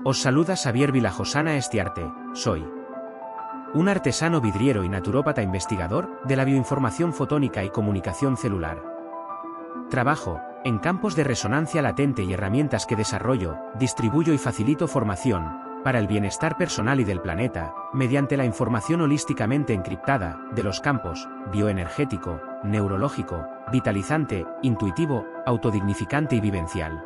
Os saluda Xavier Vilajosana Estiarte. Soy un artesano vidriero y naturópata investigador de la bioinformación fotónica y comunicación celular. Trabajo en campos de resonancia latente y herramientas que desarrollo, distribuyo y facilito formación para el bienestar personal y del planeta, mediante la información holísticamente encriptada de los campos bioenergético, neurológico, vitalizante, intuitivo, autodignificante y vivencial.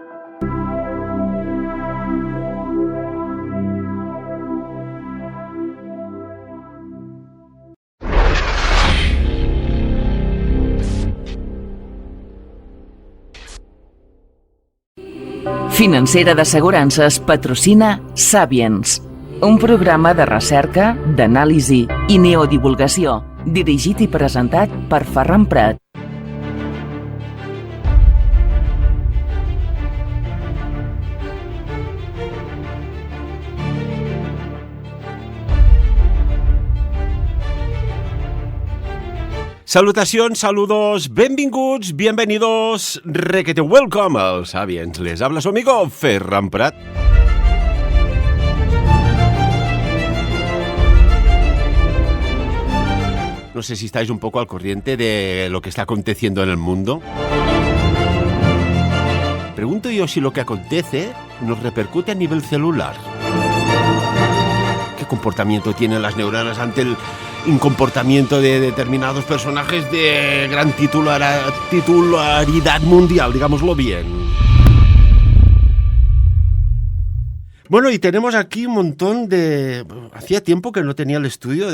Financera d'Assegurances patrocina Sapiens, un programa de recerca, d'anàlisi i neodivulgació, dirigit i presentat per Ferran Prat. Salutacions, saludos, benvinguts, bienvenidos, requete welcome al Sapiens. Les habla su amigo Ferran Prat. No sé si estáis un poco al corriente de lo que está aconteciendo en el mundo. Pregunto yo si lo que acontece nos repercute a nivel celular. ¿Qué comportamiento tienen las neuronas ante el incomportamiento de determinados personajes de gran titularidad mundial, digámoslo bien? Bueno, y tenemos aquí un montón de... Hacía tiempo que no tenía el estudio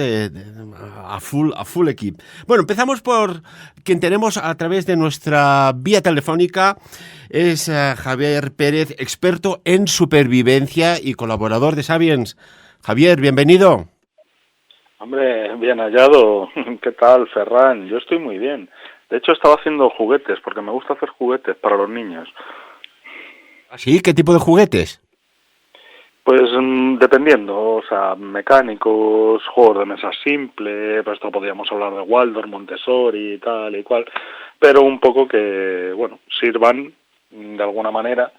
a full equipo. Bueno, empezamos por quien tenemos a través de nuestra vía telefónica. Es Javier Pérez, experto en supervivencia y colaborador de Sapiens. Javier, bienvenido. Hombre, bien hallado. ¿Qué tal, Ferran? Yo estoy muy bien. De hecho, estaba haciendo juguetes, porque me gusta hacer juguetes para los niños. ¿Sí? ¿Qué tipo de juguetes? Pues dependiendo, o sea, mecánicos, juegos de mesa simple, pues esto podríamos hablar de Waldorf, Montessori y tal y cual, pero un poco que, bueno, sirvan de alguna manera,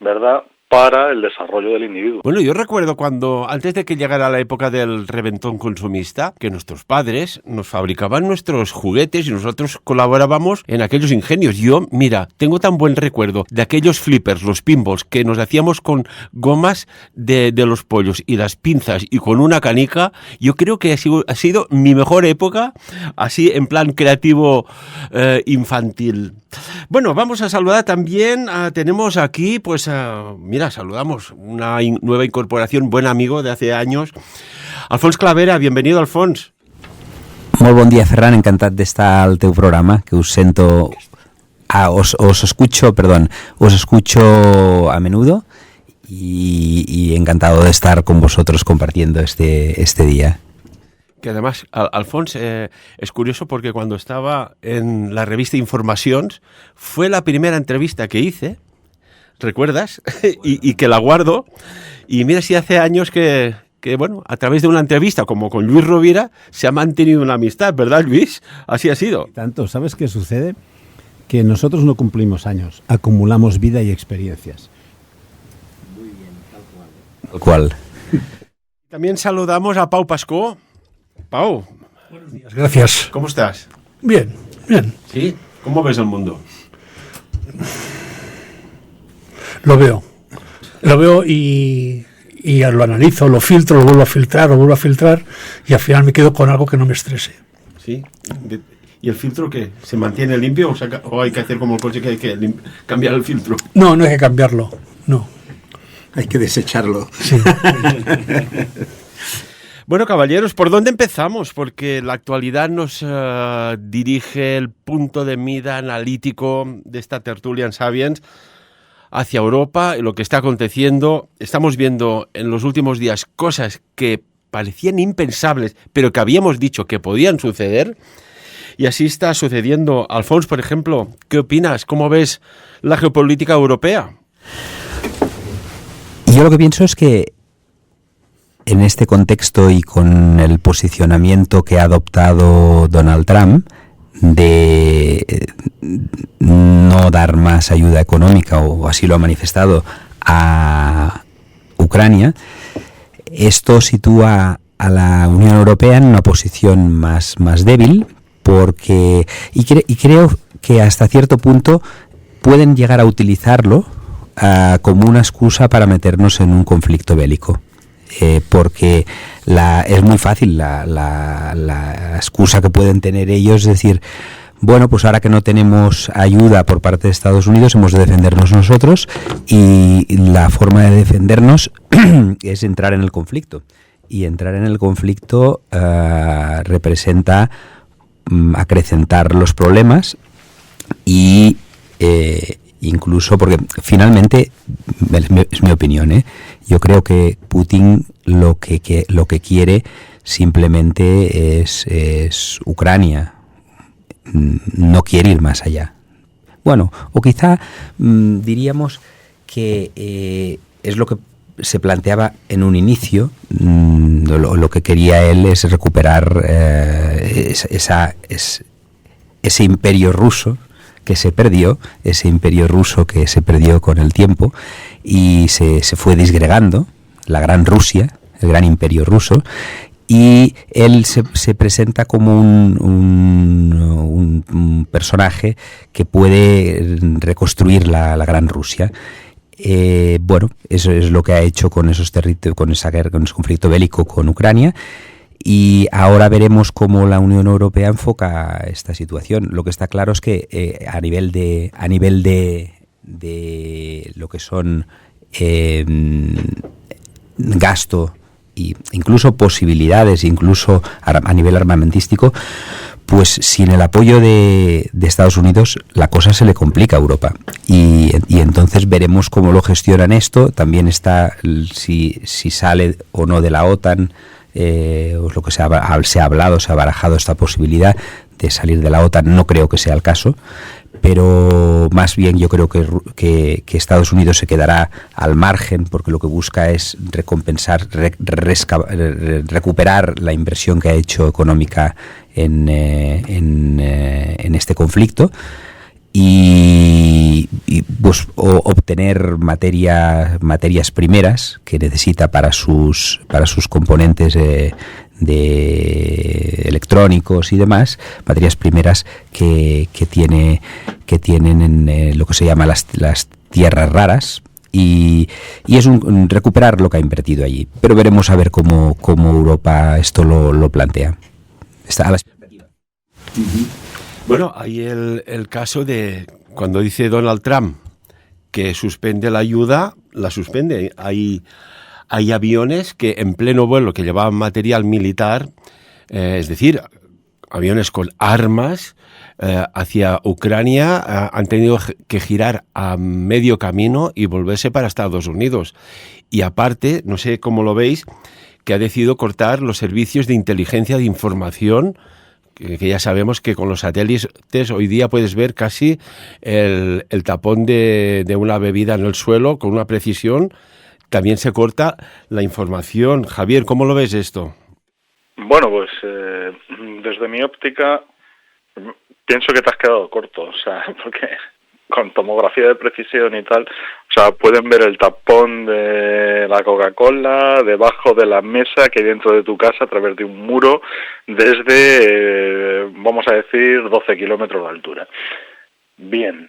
¿verdad?, para el desarrollo del individuo. Bueno, yo recuerdo cuando, antes de que llegara la época del reventón consumista, que nuestros padres nos fabricaban nuestros juguetes y nosotros colaborábamos en aquellos ingenios. Yo, mira, tengo tan buen recuerdo de aquellos flippers, los pinballs, que nos hacíamos con gomas de los pollos y las pinzas y con una canica. Yo creo que ha sido mi mejor época, así en plan creativo infantil. Bueno, vamos a saludar también, tenemos aquí, pues, mira, saludamos una nueva incorporación, buen amigo de hace años, Alfons Clavera. Bienvenido, Alfons. Molt bon dia, Ferran, encantat d'estar al teu programa, que us sento, os escucho a menudo y encantado de estar con vosotros compartiendo este día. Que además, Alfons, es curioso porque cuando estaba en la revista Informacions, fue la primera entrevista que hice, ¿recuerdas? y que la guardo. Y mira si hace años que, bueno, a través de una entrevista como con Luis Rovira, se ha mantenido una amistad, ¿verdad, Luis? Así ha sido. Tanto, ¿sabes qué sucede? Que nosotros no cumplimos años, acumulamos vida y experiencias. Muy bien, tal cual. También saludamos a Pau Pascó. Pau. Buenos días, gracias. ¿Cómo estás? Bien, bien. ¿Sí? ¿Cómo ves el mundo? Lo veo y lo analizo, lo filtro, lo vuelvo a filtrar y al final me quedo con algo que no me estrese. ¿Sí? ¿Y el filtro qué? ¿Se mantiene limpio o hay que hacer como el coche que hay que cambiar el filtro? No hay que cambiarlo, no. Hay que desecharlo. Sí. Bueno, caballeros, ¿por dónde empezamos? Porque la actualidad nos dirige el punto de mira analítico de esta tertulia en Sapiens hacia Europa y lo que está aconteciendo. Estamos viendo en los últimos días cosas que parecían impensables, pero que habíamos dicho que podían suceder. Y así está sucediendo. Alfons, por ejemplo, ¿qué opinas? ¿Cómo ves la geopolítica europea? Yo lo que pienso es que en este contexto y con el posicionamiento que ha adoptado Donald Trump de no dar más ayuda económica, o así lo ha manifestado, a Ucrania, esto sitúa a la Unión Europea en una posición más débil, porque y creo que hasta cierto punto pueden llegar a utilizarlo como una excusa para meternos en un conflicto bélico. Porque es muy fácil la excusa que pueden tener ellos, es decir, bueno, pues ahora que no tenemos ayuda por parte de Estados Unidos, hemos de defendernos nosotros, y la forma de defendernos es entrar en el conflicto. Y entrar en el conflicto representa acrecentar los problemas y incluso, porque finalmente, es mi opinión, yo creo que Putin lo que quiere simplemente es Ucrania, no quiere ir más allá. Bueno, o quizá diríamos que es lo que se planteaba en un inicio. Lo que quería él es recuperar ese imperio ruso que se perdió, con el tiempo, y se fue disgregando, la gran Rusia, el gran imperio ruso, y él se presenta como un personaje que puede reconstruir la gran Rusia. Bueno, eso es lo que ha hecho con ese conflicto bélico con Ucrania, y ahora veremos cómo la Unión Europea enfoca esta situación. Lo que está claro es que a nivel de lo que son gasto e incluso posibilidades, incluso a nivel armamentístico, pues sin el apoyo de Estados Unidos la cosa se le complica a Europa, y entonces veremos cómo lo gestionan esto. También está si sale o no de la OTAN, lo que se ha barajado esta posibilidad de salir de la OTAN. No creo que sea el caso, pero más bien yo creo que Estados Unidos se quedará al margen, porque lo que busca es recompensar, recuperar la inversión que ha hecho económica en este conflicto, y pues obtener materias primeras que necesita para sus componentes de electrónicos y demás, materias primeras que tienen en lo que se llama las tierras raras, y es recuperar lo que ha invertido allí. Pero veremos a ver cómo Europa esto lo plantea. Está a la expectativa. Bueno, hay el caso de cuando dice Donald Trump que suspende la ayuda, la suspende. Hay aviones que en pleno vuelo, que llevaban material militar, es decir, aviones con armas hacia Ucrania, han tenido que girar a medio camino y volverse para Estados Unidos. Y aparte, no sé cómo lo veis, que ha decidido cortar los servicios de inteligencia de información, que ya sabemos que con los satélites hoy día puedes ver casi el tapón de una bebida en el suelo con una precisión. También se corta la información. Javier, ¿cómo lo ves esto? Bueno, pues desde mi óptica pienso que te has quedado corto, o sea, porque con tomografía de precisión y tal, o sea, pueden ver el tapón de la Coca-Cola debajo de la mesa que hay dentro de tu casa a través de un muro desde, vamos a decir, 12 kilómetros de altura. Bien,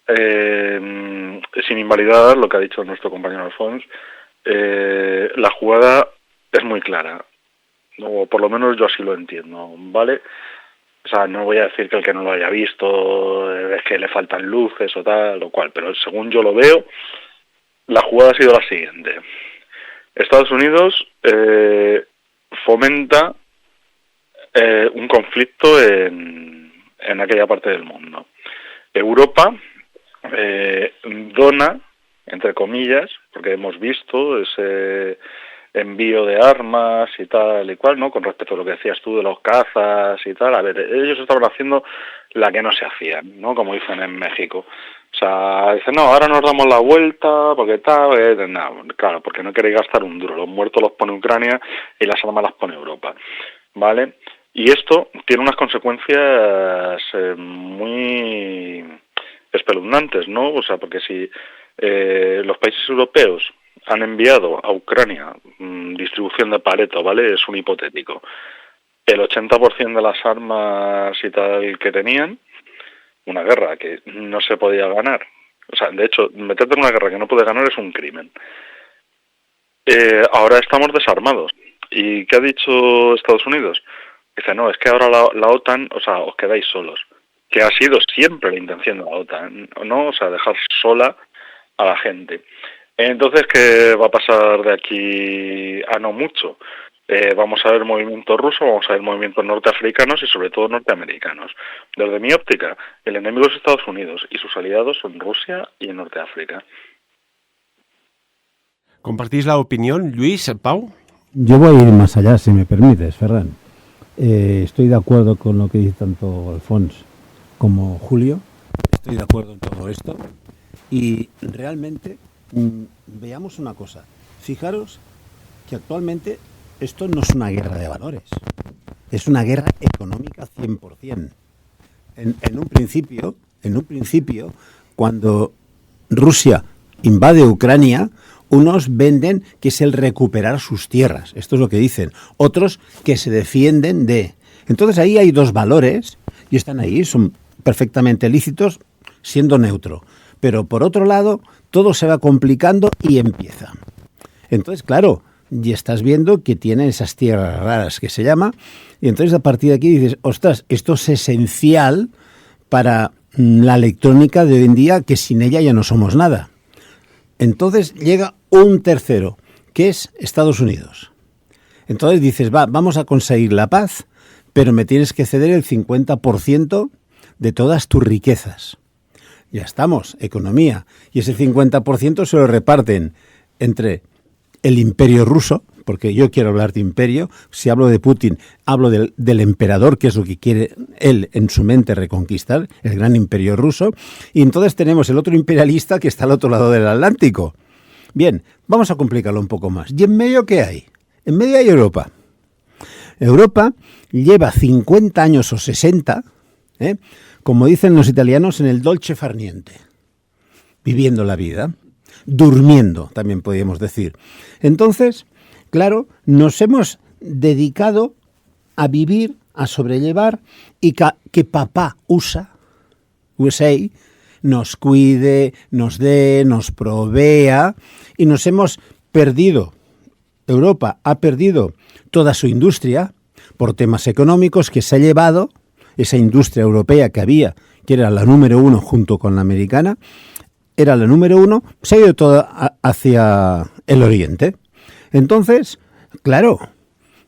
sin invalidar lo que ha dicho nuestro compañero Alfonso, la jugada es muy clara, o por lo menos yo así lo entiendo, ¿vale? O sea, no voy a decir que el que no lo haya visto es que le faltan luces o tal o cual, pero según yo lo veo, la jugada ha sido la siguiente. Estados Unidos fomenta un conflicto en aquella parte del mundo. Europa dona, entre comillas, porque hemos visto ese envío de armas y tal y cual, ¿no? Con respecto a lo que decías tú de los cazas y tal. A ver, ellos estaban haciendo la que no se hacían, ¿no? Como dicen en México. O sea, dicen, no, ahora nos damos la vuelta, porque tal, no, claro, porque no queréis gastar un duro. Los muertos los pone Ucrania y las armas las pone Europa, ¿vale? Y esto tiene unas consecuencias muy espeluznantes, ¿no? O sea, porque si los países europeos han enviado a Ucrania distribución de Pareto, ¿vale? Es un hipotético. El 80% de las armas y tal que tenían, una guerra que no se podía ganar. O sea, de hecho, meterte en una guerra que no puedes ganar es un crimen. Ahora estamos desarmados. ¿Y qué ha dicho Estados Unidos? Dice, no, es que ahora la OTAN, o sea, os quedáis solos. Que ha sido siempre la intención de la OTAN, ¿no? O sea, dejar sola a la gente. Entonces, ¿qué va a pasar de aquí a no mucho? Vamos a ver movimientos rusos, vamos a ver movimientos norteafricanos y sobre todo norteamericanos. Desde mi óptica, el enemigo es Estados Unidos y sus aliados son Rusia y el norte de África. ¿Compartís la opinión, Luis, Pau? Yo voy a ir más allá, si me permites, Ferran. Estoy de acuerdo con lo que dice tanto Alfonso como Julio. Estoy de acuerdo en todo esto. Y realmente, veamos una cosa. Fijaros que actualmente esto no es una guerra de valores. Es una guerra económica 100%. En un principio, cuando Rusia invade Ucrania, unos venden que es el recuperar sus tierras. Esto es lo que dicen. Otros que se defienden de... Entonces ahí hay dos valores y están ahí, son perfectamente lícitos siendo neutro. Pero por otro lado, todo se va complicando y empieza. Entonces, claro, y estás viendo que tiene esas tierras raras que se llama, y entonces a partir de aquí dices, ostras, esto es esencial para la electrónica de hoy en día, que sin ella ya no somos nada. Entonces llega un tercero, que es Estados Unidos. Entonces dices, vamos a conseguir la paz, pero me tienes que ceder el 50% de todas tus riquezas. Ya estamos, economía. Y ese 50% se lo reparten entre el imperio ruso, porque yo quiero hablar de imperio. Si hablo de Putin, hablo del emperador, que es lo que quiere él en su mente reconquistar, el gran imperio ruso. Y entonces tenemos el otro imperialista que está al otro lado del Atlántico. Bien, vamos a complicarlo un poco más. ¿Y en medio qué hay? En medio hay Europa. Europa lleva 50 años o 60, como dicen los italianos, en el dolce far niente, viviendo la vida, durmiendo, también podríamos decir. Entonces, claro, nos hemos dedicado a vivir, a sobrellevar y que papá USA, nos cuide, nos dé, nos provea, y nos hemos perdido. Europa ha perdido toda su industria por temas económicos, que se ha llevado esa industria europea que había, que era la número 1 junto con la americana, era la número 1, se ha ido toda hacia el oriente. Entonces, claro,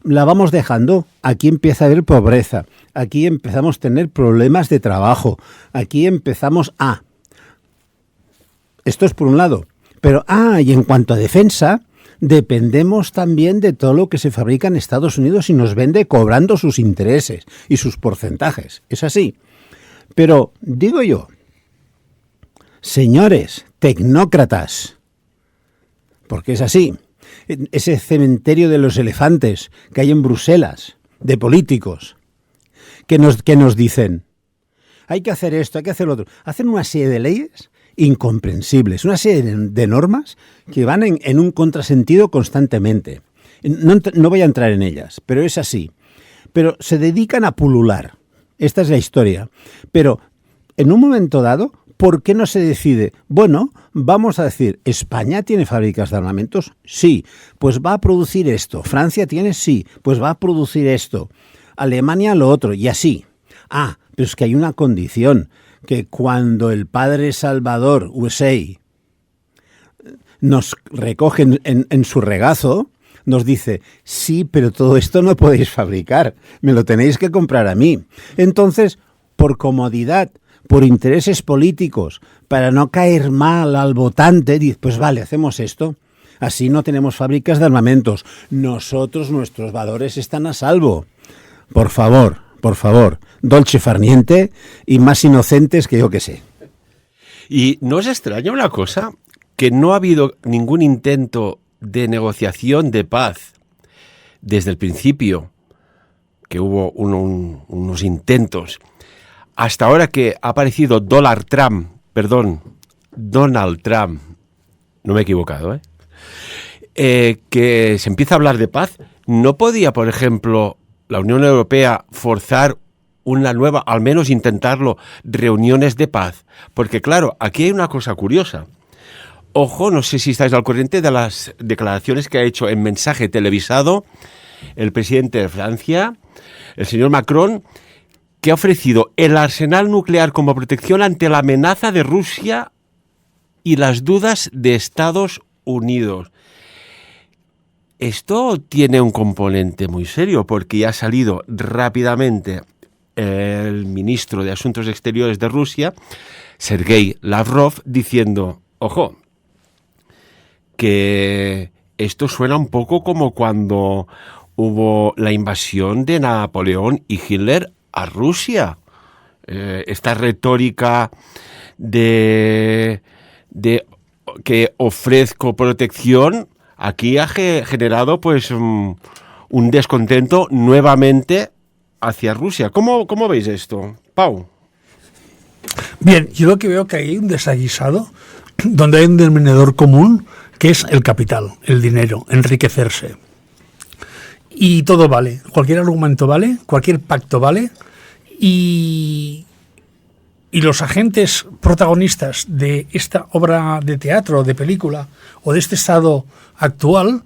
la vamos dejando. Aquí empieza a haber pobreza, aquí empezamos a tener problemas de trabajo, aquí empezamos a... Esto es por un lado. Pero, y en cuanto a defensa, dependemos también de todo lo que se fabrica en Estados Unidos y nos vende cobrando sus intereses y sus porcentajes. Es así. Pero, digo yo, señores tecnócratas, porque es así, ese cementerio de los elefantes que hay en Bruselas, de políticos, que nos dicen, hay que hacer esto, hay que hacer lo otro. Hacen una serie de leyes incomprensibles, una serie de normas que van en un contrasentido constantemente. No voy a entrar en ellas, pero es así. Pero se dedican a pulular. Esta es la historia. Pero en un momento dado, ¿por qué no se decide? Bueno, vamos a decir, ¿España tiene fábricas de armamentos? Sí, pues va a producir esto. ¿Francia tiene? Sí, pues va a producir esto. Alemania lo otro, y así. Pero es que hay una condición, que cuando el padre Salvador, USA, nos recoge en su regazo, nos dice, sí, pero todo esto no podéis fabricar, me lo tenéis que comprar a mí. Entonces, por comodidad, por intereses políticos, para no caer mal al votante, dice, pues vale, hacemos esto. Así no tenemos fábricas de armamentos. Nuestros valores están a salvo. Por favor, dolce far niente y más inocentes que yo que sé. ¿Y no os extraña una cosa? Que no ha habido ningún intento de negociación de paz desde el principio, que hubo unos intentos, hasta ahora que ha aparecido Donald Trump, no me he equivocado, que se empieza a hablar de paz, ¿no podía, por ejemplo, la Unión Europea forzar una nueva, al menos intentarlo, reuniones de paz? Porque claro, aquí hay una cosa curiosa. Ojo, no sé si estáis al corriente de las declaraciones que ha hecho en mensaje televisado el presidente de Francia, el señor Macron, que ha ofrecido el arsenal nuclear como protección ante la amenaza de Rusia y las dudas de Estados Unidos. Esto tiene un componente muy serio, porque ya ha salido rápidamente el ministro de Asuntos Exteriores de Rusia, Sergei Lavrov, diciendo, ojo, que esto suena un poco como cuando hubo la invasión de Napoleón y Hitler a Rusia. Esta retórica de que ofrezco protección aquí ha generado pues un descontento nuevamente hacia Rusia. ¿Cómo veis esto, Pau? Bien, yo lo que veo que hay un desaguisado donde hay un denominador común que es el capital, el dinero, enriquecerse. Y todo vale, cualquier argumento vale, cualquier pacto vale, y los agentes protagonistas de esta obra de teatro, de película, o de este estado actual,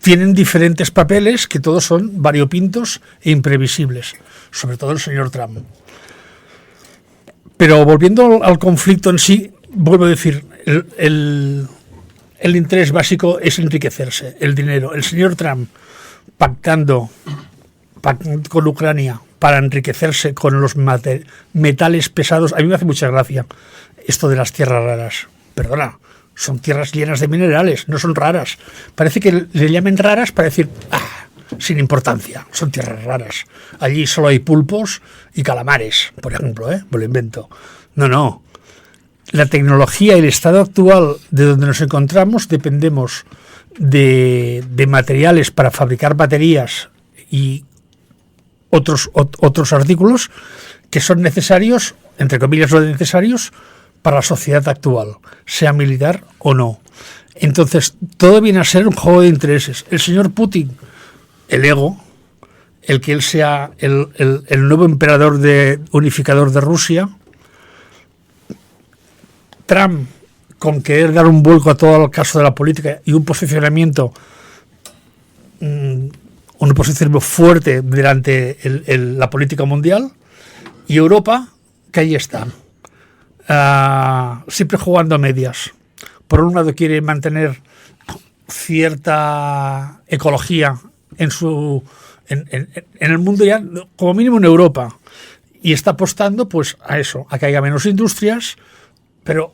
tienen diferentes papeles que todos son variopintos e imprevisibles, sobre todo el señor Trump. Pero volviendo al conflicto en sí, vuelvo a decir, el interés básico es enriquecerse, el dinero. El señor Trump pactando con Ucrania para enriquecerse con los metales pesados. A mí me hace mucha gracia esto de las tierras raras. Perdona, son tierras llenas de minerales, no son raras. Parece que le llamen raras para decir, sin importancia, son tierras raras. Allí solo hay pulpos y calamares, por ejemplo, me lo invento. No. La tecnología y el estado actual de donde nos encontramos dependemos de materiales para fabricar baterías y otros artículos que son necesarios, entre comillas lo de necesarios, para la sociedad actual, sea militar o no. Entonces, todo viene a ser un juego de intereses. El señor Putin, el ego, el que él sea el nuevo emperador unificador de Rusia, Trump, con querer dar un vuelco a todo el caso de la política y un posicionamiento fuerte durante la política mundial, y Europa, que ahí está, siempre jugando a medias. Por un lado quiere mantener cierta ecología en el mundo, ya como mínimo en Europa, y está apostando pues a eso, a que haya menos industrias, pero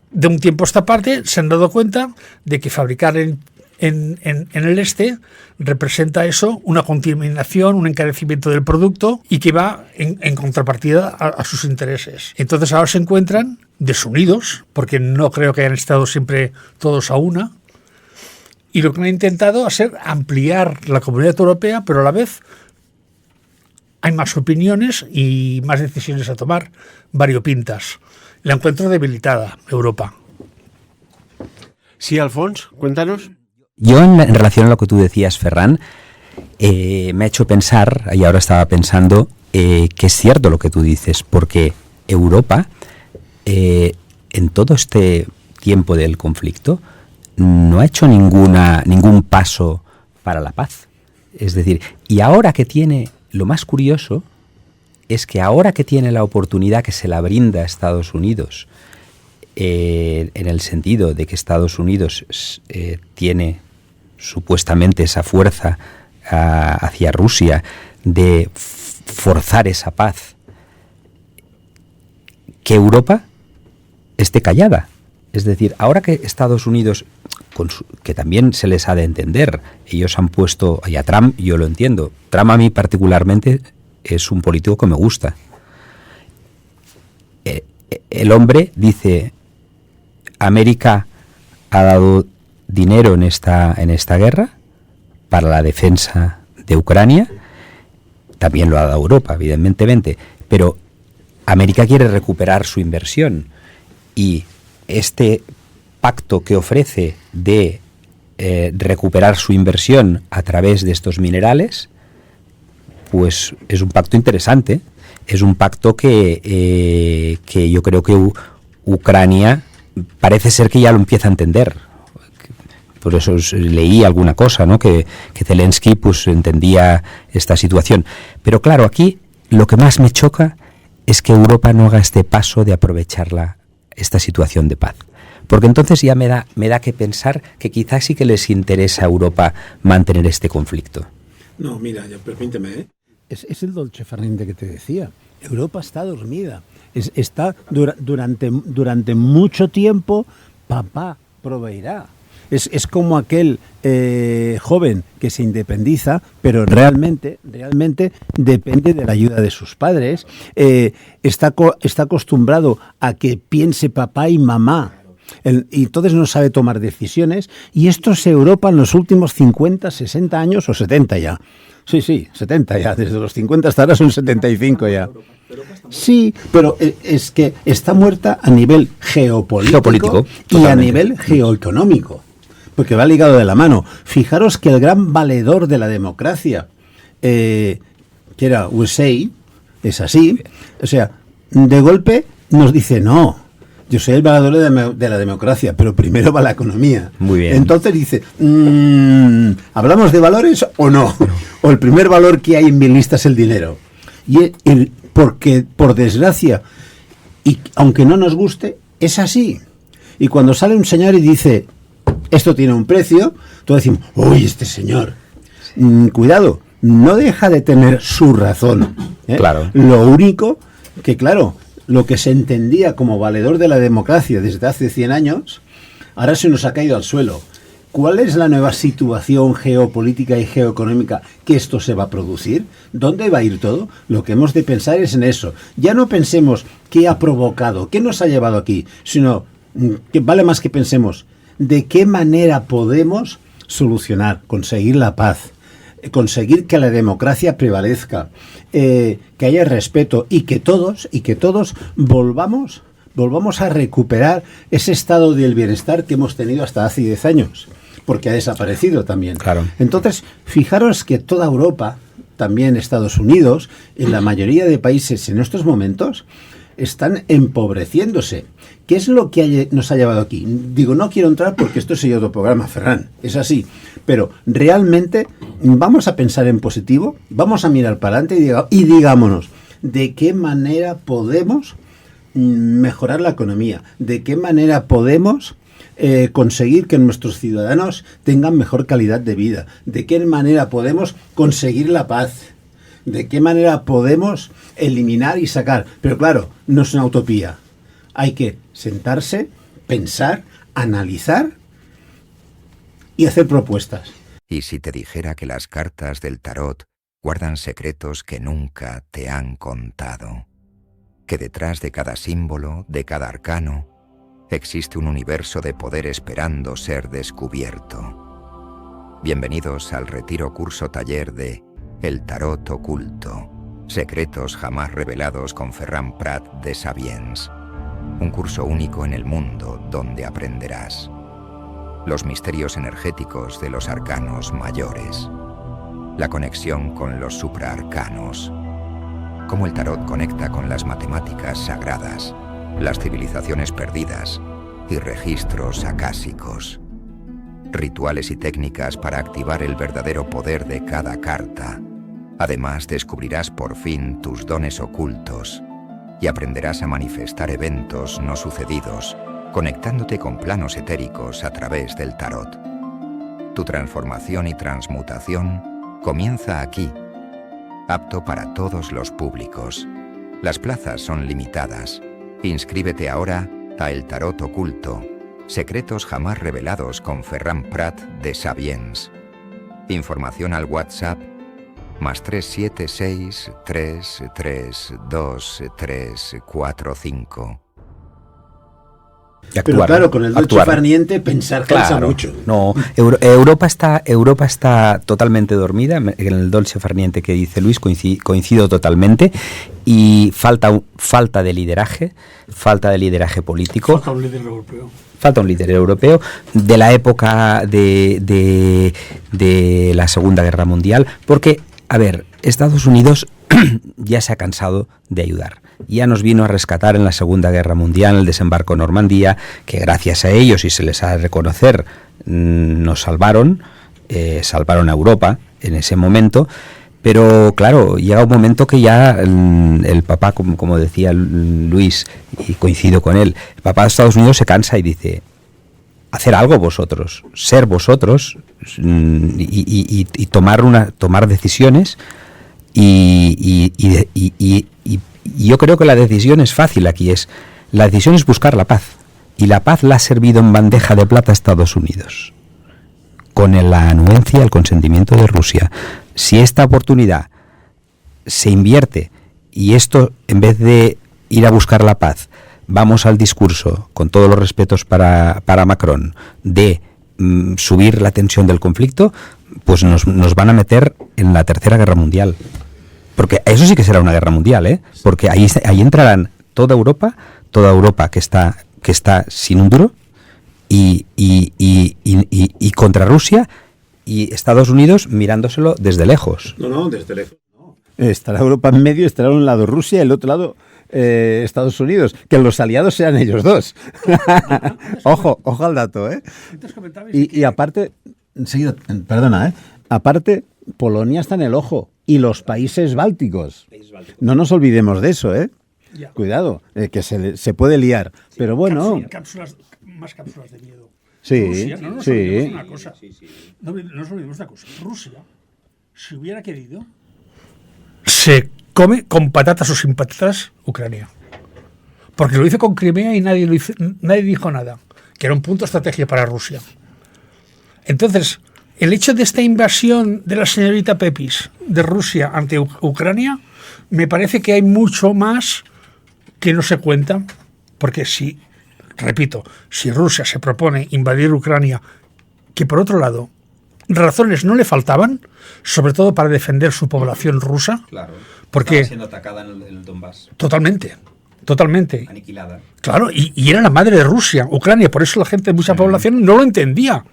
de un tiempo a esta parte se han dado cuenta de que fabricar en el este representa eso, una contaminación, un encarecimiento del producto, y que va en contrapartida a sus intereses. Entonces ahora se encuentran desunidos, porque no creo que hayan estado siempre todos a una, y lo que han intentado es ampliar la comunidad europea, pero a la vez hay más opiniones y más decisiones a tomar, variopintas. La encuentro debilitada, Europa. Sí, Alfons, cuéntanos. Yo, en relación a lo que tú decías, Ferran, me ha hecho pensar, y ahora estaba pensando, que es cierto lo que tú dices, porque Europa, en todo este tiempo del conflicto, no ha hecho ningún paso para la paz. Es decir, y ahora que tiene, lo más curioso es que ahora que tiene la oportunidad que se la brinda a Estados Unidos, en el sentido de que Estados Unidos tiene supuestamente esa fuerza hacia Rusia de forzar esa paz, que Europa esté callada. Es decir, ahora que Estados Unidos, que también se les ha de entender, ellos han puesto, y a Trump yo lo entiendo, Trump a mí particularmente es un político que me gusta. El hombre dice, América ha dado dinero en esta guerra para la defensa de Ucrania, también lo ha dado Europa, evidentemente, pero América quiere recuperar su inversión, y este pacto que ofrece de recuperar su inversión a través de estos minerales, pues es un pacto interesante, es un pacto que yo creo que Ucrania parece ser que ya lo empieza a entender. Por eso leí alguna cosa, ¿no? Que Zelensky pues entendía esta situación. Pero claro, aquí lo que más me choca es que Europa no haga este paso de aprovechar esta situación de paz. Porque entonces ya me da que pensar que quizás sí que les interesa a Europa mantener este conflicto. No, mira, permíteme, ¿eh? Es el dolce farniente que te decía. Europa está dormida. Está durante mucho tiempo, papá proveerá. Es como aquel joven que se independiza, pero realmente depende de la ayuda de sus padres. Está acostumbrado a que piense papá y mamá. Y entonces no sabe tomar decisiones. Y esto es Europa en los últimos 50, 60 años o 70 ya. Sí, 70 ya. Desde los 50 hasta ahora son 75 ya. Sí, pero es que está muerta a nivel geopolítico y a nivel geoeconómico. Porque va ligado de la mano. Fijaros que el gran valedor de la democracia, que era USA, es así. O sea, de golpe nos dice, no, yo soy el valedor de la democracia, pero primero va la economía. Muy bien. Entonces dice, ¿hablamos de valores o no? O el primer valor que hay en mi lista es el dinero. Porque, por desgracia, y aunque no nos guste, es así. Y cuando sale un señor y dice, esto tiene un precio, todos decimos, uy, este señor. Cuidado, no deja de tener su razón. Claro. Lo único que, claro, lo que se entendía como valedor de la democracia desde hace 100 años, ahora se nos ha caído al suelo. ¿Cuál es la nueva situación geopolítica y geoeconómica que esto se va a producir? ¿Dónde va a ir todo? Lo que hemos de pensar es en eso. Ya no pensemos qué ha provocado, qué nos ha llevado aquí, sino que vale más que pensemos de qué manera podemos solucionar, conseguir la paz, conseguir que la democracia prevalezca, que haya respeto y que todos volvamos a recuperar ese estado del bienestar que hemos tenido hasta hace 10 años, porque ha desaparecido también. Claro. Entonces, fijaros que toda Europa, también Estados Unidos, en la mayoría de países en estos momentos, están empobreciéndose. ¿Qué es lo que nos ha llevado aquí? Digo, no quiero entrar porque esto es otro programa, Ferran, es así. Pero realmente vamos a pensar en positivo, vamos a mirar para adelante y digámonos, ¿de qué manera podemos mejorar la economía? ¿De qué manera podemos conseguir que nuestros ciudadanos tengan mejor calidad de vida? ¿De qué manera podemos conseguir la paz? ¿De qué manera podemos eliminar y sacar? Pero claro, no es una utopía. Hay que sentarse, pensar, analizar y hacer propuestas. ¿Y si te dijera que las cartas del tarot guardan secretos que nunca te han contado? Que detrás de cada símbolo, de cada arcano, existe un universo de poder esperando ser descubierto. Bienvenidos al retiro curso taller de El Tarot Oculto, secretos jamás revelados con Ferran Prat de Sabiens. Un curso único en el mundo donde aprenderás los misterios energéticos de los arcanos mayores, la conexión con los supraarcanos, cómo el tarot conecta con las matemáticas sagradas, las civilizaciones perdidas y registros acásicos, rituales y técnicas para activar el verdadero poder de cada carta. Además, descubrirás por fin tus dones ocultos y aprenderás a manifestar eventos no sucedidos, conectándote con planos etéricos a través del tarot. Tu transformación y transmutación comienza aquí, apto para todos los públicos. Las plazas son limitadas. Inscríbete ahora a El Tarot Oculto, secretos jamás revelados con Ferran Prat de Sabiens. Información al WhatsApp +376 332 345. Y actuar, pero claro, con el dolce actuar. farniente pensar cansa Claro, mucho. no, Europa está totalmente dormida. En el dolce farniente que dice Luis coincido totalmente, y falta de lideraje político. Falta un líder europeo. Falta un líder europeo de la época de la Segunda Guerra Mundial, porque, a ver, Estados Unidos ya se ha cansado de ayudar. Ya nos vino a rescatar en la Segunda Guerra Mundial, en el desembarco en Normandía, que gracias a ellos, y se les ha de reconocer, nos salvaron a Europa en ese momento. Pero claro, llega un momento que ya el papá, como decía Luis, y coincido con él, el papá de Estados Unidos se cansa y dice: hacer algo vosotros, ser vosotros, y tomar decisiones, y yo creo que la decisión es fácil aquí, la decisión es buscar la paz, y la paz la ha servido en bandeja de plata a Estados Unidos, con la anuencia, el consentimiento de Rusia. Si esta oportunidad se invierte, y esto, en vez de ir a buscar la paz, vamos al discurso, con todos los respetos para Macron, de subir la tensión del conflicto, pues nos van a meter en la Tercera Guerra Mundial. Porque eso sí que será una guerra mundial, ¿eh? Porque ahí entrarán toda Europa que está sin un duro, y contra Rusia, y Estados Unidos mirándoselo desde lejos. No, desde lejos. No. Estará Europa en medio, estará un lado Rusia y el otro lado Estados Unidos. Que los aliados sean ellos dos. Ojo al dato, ¿eh? Y aparte, enseguida, perdona, aparte, Polonia está en el ojo, y los países bálticos. No nos olvidemos de eso, ¿eh? Ya. Cuidado, que se puede liar. Pero bueno. Más cápsulas de miedo. Sí, Rusia, no nos olvidemos una cosa. No nos olvidemos una cosa. Rusia, si hubiera querido, se come con patatas o sin patatas Ucrania. Porque lo hizo con Crimea y nadie dijo nada. Que era un punto de estrategia para Rusia. Entonces, el hecho de esta invasión de la señorita Pepis de Rusia ante Ucrania, me parece que hay mucho más que no se cuenta, porque si Rusia se propone invadir Ucrania, que por otro lado, razones no le faltaban, sobre todo para defender su población rusa, Claro, porque estaba siendo atacada en el Donbass. Totalmente. Aniquilada. Claro, y era la madre de Rusia, Ucrania, por eso la gente de mucha población no lo entendía.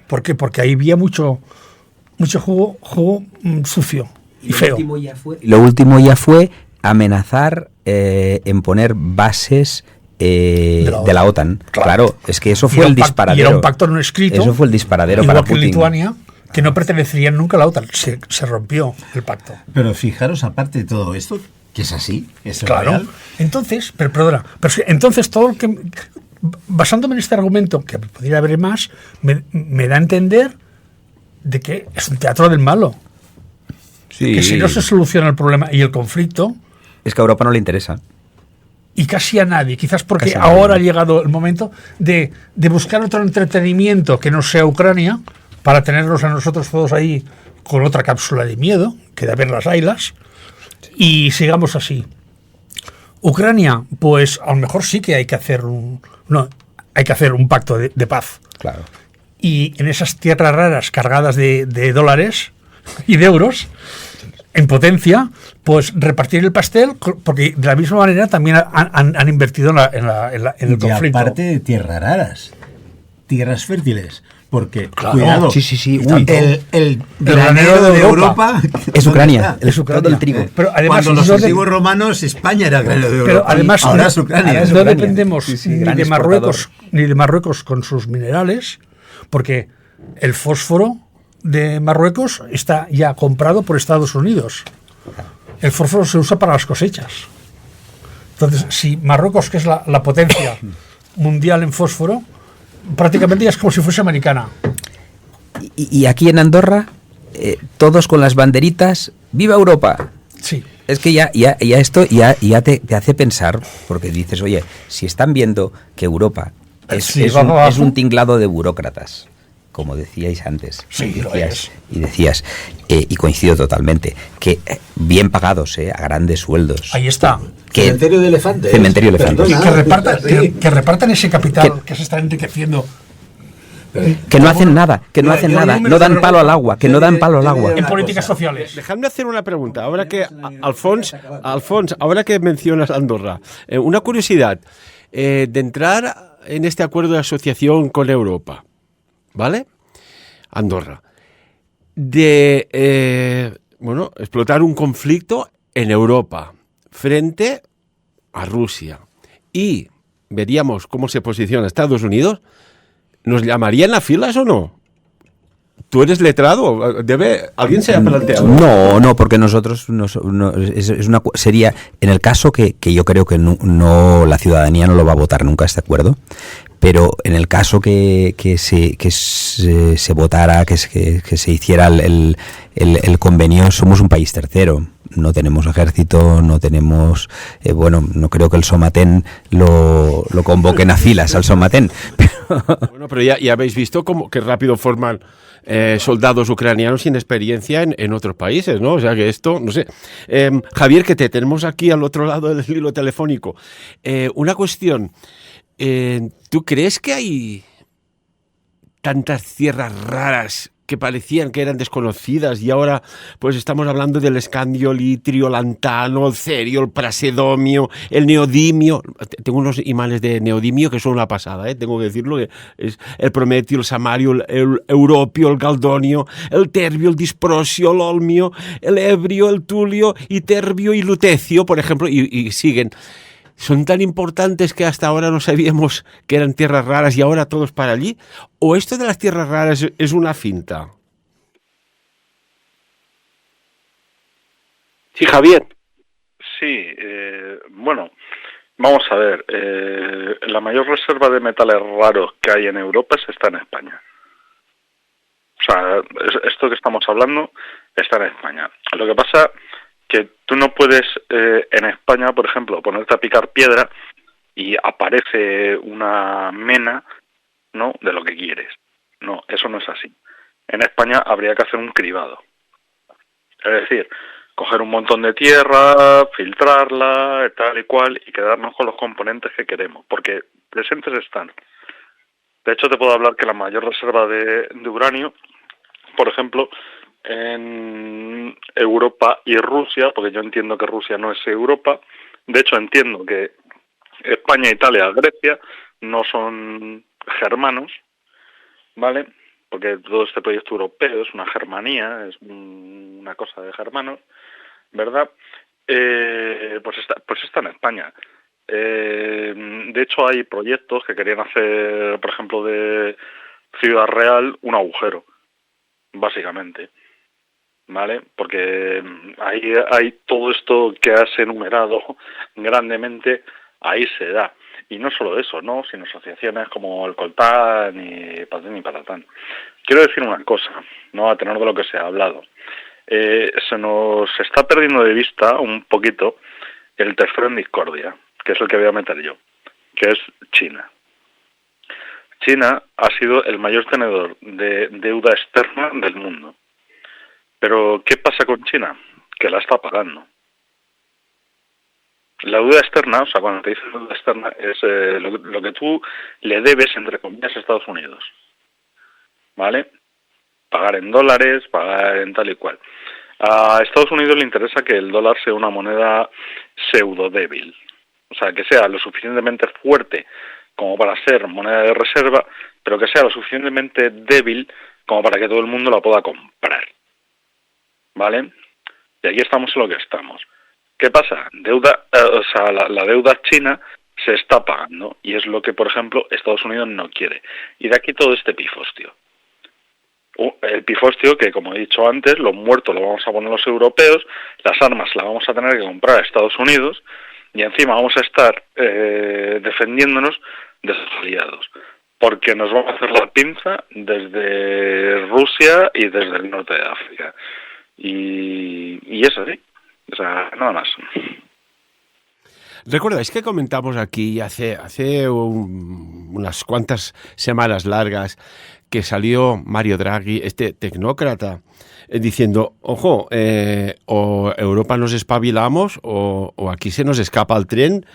¿Por qué? Porque ahí había mucho juego sucio y feo. Lo último ya fue amenazar en poner bases de la OTAN. Claro, es que eso fue el disparadero. Y era un pacto no escrito. Eso fue el disparadero igual para que Putin. Lituania, que no pertenecerían nunca a la OTAN. Se rompió el pacto. Pero fijaros, aparte de todo esto, que es así, es Claro. real. Entonces, entonces todo lo que, basándome en este argumento, que podría haber más, me da a entender de que es un teatro del malo. Sí. Que si no se soluciona el problema y el conflicto, Es que a Europa no le interesa. y casi a nadie, quizás porque Casi a ahora nadie. ha llegado el momento de buscar otro entretenimiento que no sea Ucrania, para tenernos a nosotros todos ahí con otra cápsula de miedo, que de ver las ailas, y sigamos así. Ucrania, pues a lo mejor sí que hay que hacer un pacto de paz. Claro. Y en esas tierras raras cargadas de dólares y de euros, en potencia, pues repartir el pastel, porque de la misma manera también han invertido en el conflicto. Y aparte de tierras raras, tierras fértiles. Porque, Claro. cuidado, Sí. el granero de Europa Es Ucrania. ¿dónde está? Es Ucrania. El trigo. Pero además, cuando los no de- antiguos romanos, España era el granero de Europa. Pero además ahora no, es Ucrania. ahora es no Ucrania. dependemos Sí, ni gran de exportador. Marruecos con sus minerales, porque el fósforo de Marruecos está ya comprado por Estados Unidos. El fósforo se usa para las cosechas. Entonces, si Marruecos, que es la potencia mundial en fósforo, prácticamente ya es como si fuese americana. Y aquí en Andorra, todos con las banderitas, ¡viva Europa! Sí. Es que ya esto ya te hace pensar, porque dices, oye, si están viendo que Europa es un tinglado de burócratas, como decíais antes, Sí, lo y decías, y coincido totalmente, que bien pagados, a grandes sueldos. Ahí está. Cementerio de elefantes. Cementerio de elefantes. Perdona. Que repartan ese capital que se está enriqueciendo. Que no hacen nada, no dan palo al agua, En políticas sociales. Dejadme hacer una pregunta. Ahora que, Alfons, ahora que mencionas Andorra, una curiosidad. De entrar en este acuerdo de asociación con Europa, ¿vale? Andorra. De, explotar un conflicto en Europa frente a Rusia. Y veríamos cómo se posiciona Estados Unidos. ¿Nos llamarían a filas o no? ¿Tú eres letrado? ¿Alguien se ha planteado? No, porque nosotros sería en el caso que yo creo que no la ciudadanía no lo va a votar nunca este acuerdo, pero en el caso que se votara, que se hiciera el convenio, somos un país tercero. No tenemos ejército, no tenemos... no creo que el Somatén lo convoquen a filas al Somatén. Pero ya habéis visto qué rápido forman soldados ucranianos sin experiencia en otros países, ¿no? O sea que esto, no sé. Javier, que te tenemos aquí al otro lado del hilo telefónico. Una cuestión. ¿Tú crees que hay tantas tierras raras que parecían que eran desconocidas y ahora pues estamos hablando del escandio, el itrio, el lantano, el cerio, el prasedomio, el neodimio? Tengo unos imanes de neodimio que son una pasada, tengo que decirlo, que es el prometio, el samario, el europio, el galdonio, el terbio, el disprosio, el olmio, el ebrio, el tulio, iterbio y lutecio, por ejemplo, y siguen. ¿Son tan importantes que hasta ahora no sabíamos que eran tierras raras y ahora todos para allí? ¿O esto de las tierras raras es una finta? Sí, Javier. Sí, vamos a ver. La mayor reserva de metales raros que hay en Europa está en España. O sea, esto que estamos hablando está en España. Lo que pasa que tú no puedes en España, por ejemplo, ponerte a picar piedra y aparece una mena, ¿no?, de lo que quieres. No, eso no es así. En España habría que hacer un cribado. Es decir, coger un montón de tierra, filtrarla, tal y cual, y quedarnos con los componentes que queremos, porque presentes están. De hecho, te puedo hablar que la mayor reserva de uranio, por ejemplo, en Europa y Rusia, porque yo entiendo que Rusia no es Europa. De hecho, entiendo que España, Italia, Grecia no son germanos, ¿vale? Porque todo este proyecto europeo es una germanía, es una cosa de germanos, ¿verdad? Pues está en España. De hecho, hay proyectos que querían hacer, por ejemplo, de Ciudad Real un agujero, básicamente. ¿Vale? Porque hay todo esto que has enumerado grandemente, ahí se da. Y no solo eso, ¿no?, sino asociaciones como el Coltán y Patén y Patatán. Quiero decir una cosa, ¿no?, a tenor de lo que se ha hablado. Se nos está perdiendo de vista un poquito el tercero en discordia, que es el que voy a meter yo, que es China. China ha sido el mayor tenedor de deuda externa del mundo. Pero, ¿qué pasa con China? Que la está pagando. La deuda externa, o sea, cuando te dicen deuda externa, es lo que tú le debes, entre comillas, a Estados Unidos. ¿Vale? Pagar en dólares, pagar en tal y cual. A Estados Unidos le interesa que el dólar sea una moneda pseudo débil. O sea, que sea lo suficientemente fuerte como para ser moneda de reserva, pero que sea lo suficientemente débil como para que todo el mundo la pueda comprar. ¿Vale? Y aquí estamos en lo que estamos. ¿Qué pasa? La deuda china se está pagando y es lo que, por ejemplo, Estados Unidos no quiere. Y de aquí todo este pifostio. El pifostio que, como he dicho antes, los muertos los vamos a poner los europeos, las armas las vamos a tener que comprar a Estados Unidos y encima vamos a estar defendiéndonos de sus aliados. Porque nos van a hacer la pinza desde Rusia y desde el norte de África. Y es así, o sea, nada más. ¿Recordáis que comentamos aquí hace unas cuantas semanas largas que salió Mario Draghi, este tecnócrata, diciendo, ojo, o Europa nos espabilamos o aquí se nos escapa el tren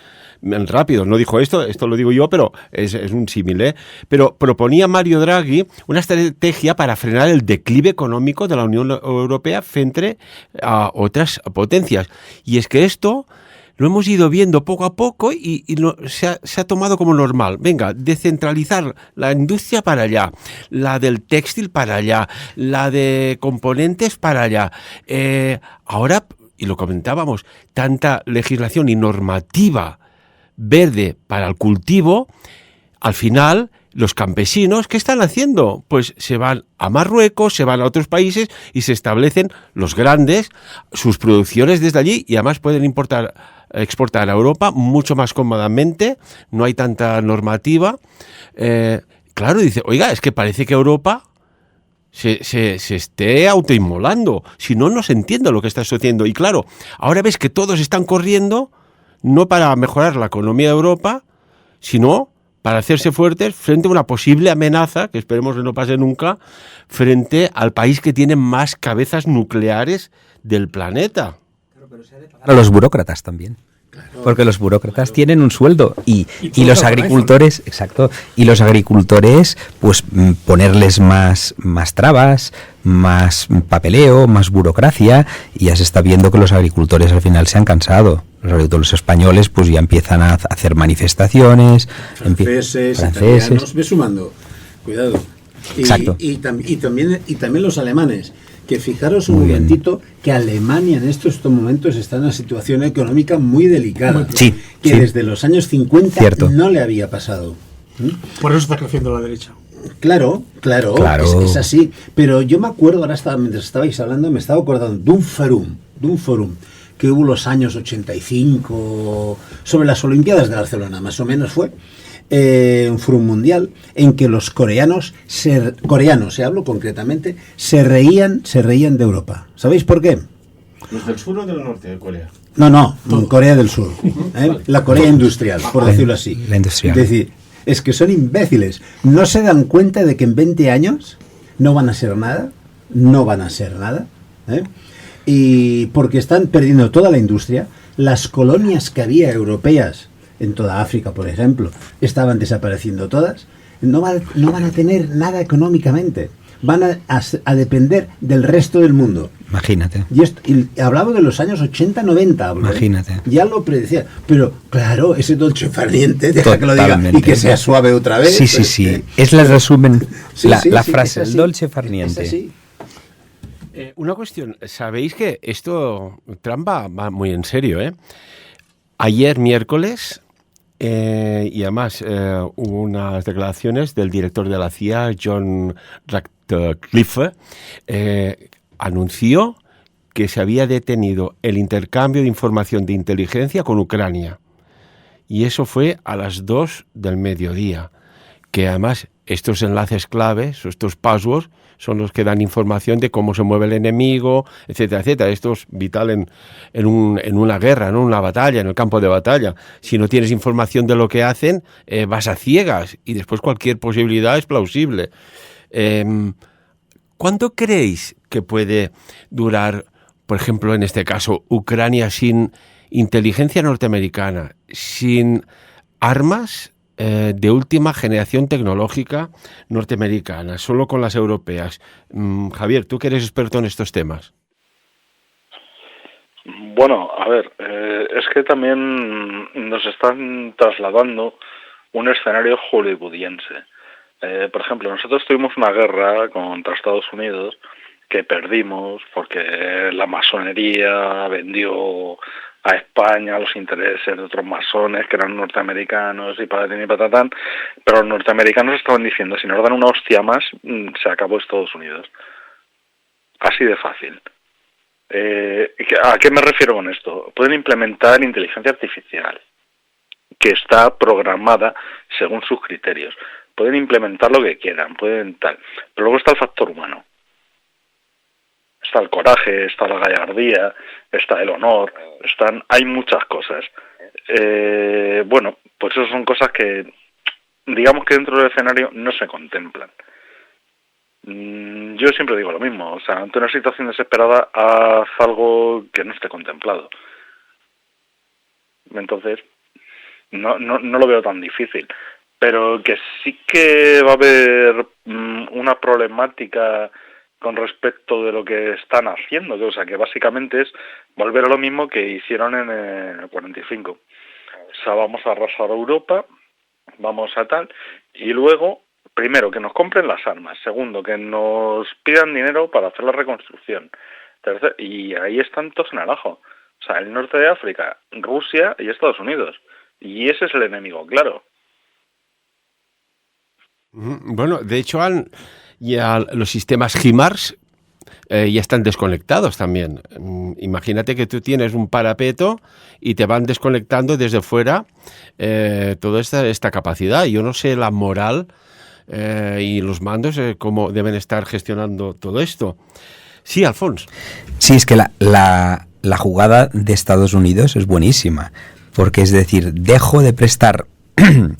rápido? No dijo esto lo digo yo, pero es un símil, ¿eh? Pero proponía Mario Draghi una estrategia para frenar el declive económico de la Unión Europea frente a otras potencias. Y es que esto lo hemos ido viendo poco a poco y se ha tomado como normal. Venga, descentralizar la industria para allá, la del textil para allá, la de componentes para allá. Ahora, y lo comentábamos, tanta legislación y normativa verde para el cultivo, al final los campesinos, ¿qué están haciendo? Pues se van a Marruecos, se van a otros países y se los grandes, sus producciones desde allí, y además pueden exportar a Europa mucho más cómodamente, no hay tanta normativa. Claro, dice, oiga, es que parece que Europa se esté autoinmolando, si no, no se entiende lo que está sucediendo. Y claro, ahora ves que todos están corriendo, no para mejorar la economía de Europa, sino para hacerse fuertes frente a una posible amenaza, que esperemos que no pase nunca, frente al país que tiene más cabezas nucleares del planeta. A los burócratas también. Porque los burócratas tienen un sueldo y los agricultores, exacto, y los agricultores, pues ponerles más trabas, más papeleo, más burocracia, y ya se está viendo que los agricultores al final se han cansado. Los agricultores españoles pues ya empiezan a hacer manifestaciones, franceses, italianos, ve sumando, cuidado. Exacto. Y también los alemanes. Que fijaros un momentito que Alemania en estos momentos está en una situación económica muy delicada. Sí, que desde los años 50 no le había pasado. Por eso está creciendo la derecha. Claro. Es así. Pero yo me acuerdo, mientras estabais hablando, me estaba acordando de un fórum que hubo los años 85 sobre las Olimpiadas de Barcelona, más o menos fue. Un fórum mundial en que los coreanos, hablo concretamente, se reían de Europa. ¿Sabéis por qué? ¿Los del sur o del norte de Corea? No, Corea del Sur. La Corea industrial, por decirlo así. La industrial. Es decir, es que son imbéciles. No se dan cuenta de que en 20 años no van a ser nada. Y porque están perdiendo toda la industria. Las colonias que había europeas en toda África, por ejemplo, estaban desapareciendo todas. No van a tener nada económicamente. Van a depender del resto del mundo. Imagínate. Y hablaba de los años 80-90. Imagínate. Ya lo predecía. Pero, claro, ese dolce farniente, deja que lo diga y que sea suave otra vez. Sí. Es el resumen, la frase, el dolce farniente. Es así. Una cuestión, sabéis que Trump va muy en serio, ¿eh? Ayer miércoles, y además hubo unas declaraciones del director de la CIA, John Ratcliffe, anunció que se había detenido el intercambio de información de inteligencia con Ucrania. Y eso fue a las 2 del mediodía, que además estos enlaces claves, estos passwords, son los que dan información de cómo se mueve el enemigo, etcétera, etcétera. Esto es vital en una guerra, ¿no? En una batalla, en el campo de batalla. Si no tienes información de lo que hacen, vas a ciegas y después cualquier posibilidad es plausible. ¿Cuánto creéis que puede durar, por ejemplo, en este caso, Ucrania sin inteligencia norteamericana, sin armas de última generación tecnológica norteamericana, solo con las europeas? Javier, tú que eres experto en estos temas. Bueno, a ver, es que también nos están trasladando un escenario hollywoodiense. Por ejemplo, nosotros tuvimos una guerra contra Estados Unidos que perdimos porque la masonería vendió a España los intereses de otros masones que eran norteamericanos y patatín y patatán, pero los norteamericanos estaban diciendo, si nos dan una hostia más, se acabó Estados Unidos. Así de fácil. ¿A qué me refiero con esto? Pueden implementar inteligencia artificial, que está programada según sus criterios. Pueden implementar lo que quieran, pueden tal, pero luego está el factor humano. está el coraje, está la gallardía, está el honor, hay muchas cosas. Bueno, pues eso son cosas que, digamos que dentro del escenario no se contemplan. Yo siempre digo lo mismo, o sea, ante una situación desesperada, haz algo que no esté contemplado. Entonces, no lo veo tan difícil. Pero que sí que va a haber una problemática con respecto de lo que están haciendo, o sea, que básicamente es volver a lo mismo que hicieron en el 45. O sea, vamos a arrasar a Europa, vamos a tal, y luego, primero, que nos compren las armas, segundo, que nos pidan dinero para hacer la reconstrucción, tercero, y ahí están todos en el ajo. O sea, el norte de África, Rusia y Estados Unidos. Y ese es el enemigo, claro. Bueno, de hecho, ya los sistemas HIMARS ya están desconectados también. Imagínate que tú tienes un parapeto y te van desconectando desde fuera toda esta capacidad. Yo no sé la moral y los mandos cómo deben estar gestionando todo esto. Sí, Alfons. Sí, es que la jugada de Estados Unidos es buenísima, porque es decir, dejo de prestar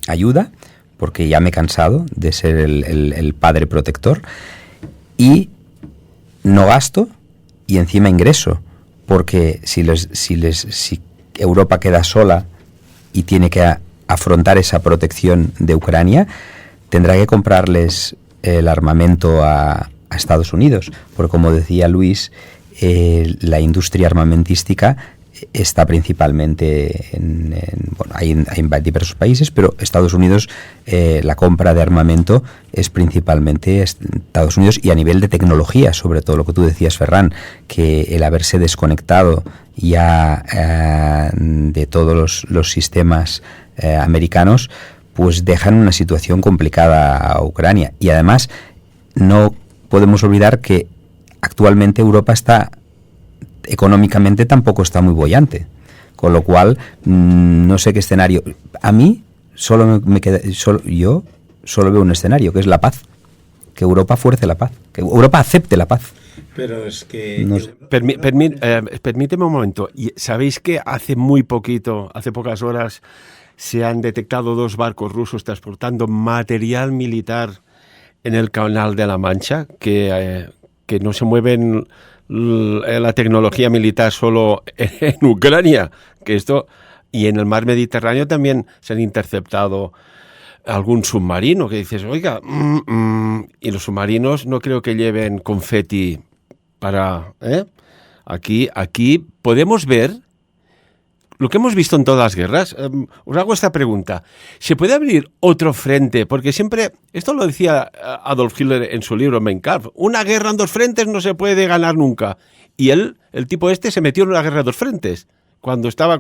ayuda, porque ya me he cansado de ser el padre protector, y no gasto y encima ingreso, porque si Europa queda sola y tiene que afrontar esa protección de Ucrania, tendrá que comprarles el armamento a Estados Unidos, porque como decía Luis, la industria armamentística está principalmente hay en diversos países, pero Estados Unidos, la compra de armamento es principalmente Estados Unidos, y a nivel de tecnología, sobre todo lo que tú decías, Ferran, que el haberse desconectado ya de todos los sistemas americanos, pues dejan una situación complicada a Ucrania. Y además no podemos olvidar que actualmente Europa económicamente tampoco está muy boyante, con lo cual no sé qué escenario. A mí yo solo veo un escenario, que es la paz, que Europa fuerce la paz, que Europa acepte la paz. Pero es que... No sé. Permíteme un momento. ¿Sabéis que hace pocas horas, se han detectado 2 barcos rusos transportando material militar en el Canal de la Mancha, que no se mueven la tecnología militar solo en Ucrania, y en el mar Mediterráneo también se han interceptado algún submarino, que dices, oiga, y los submarinos no creo que lleven confeti para... Aquí podemos ver lo que hemos visto en todas las guerras. Os hago esta pregunta. ¿Se puede abrir otro frente? Porque siempre, esto lo decía Adolf Hitler en su libro Mein Kampf, una guerra en 2 frentes no se puede ganar nunca. Y el tipo se metió en una guerra de 2 frentes. Cuando estaba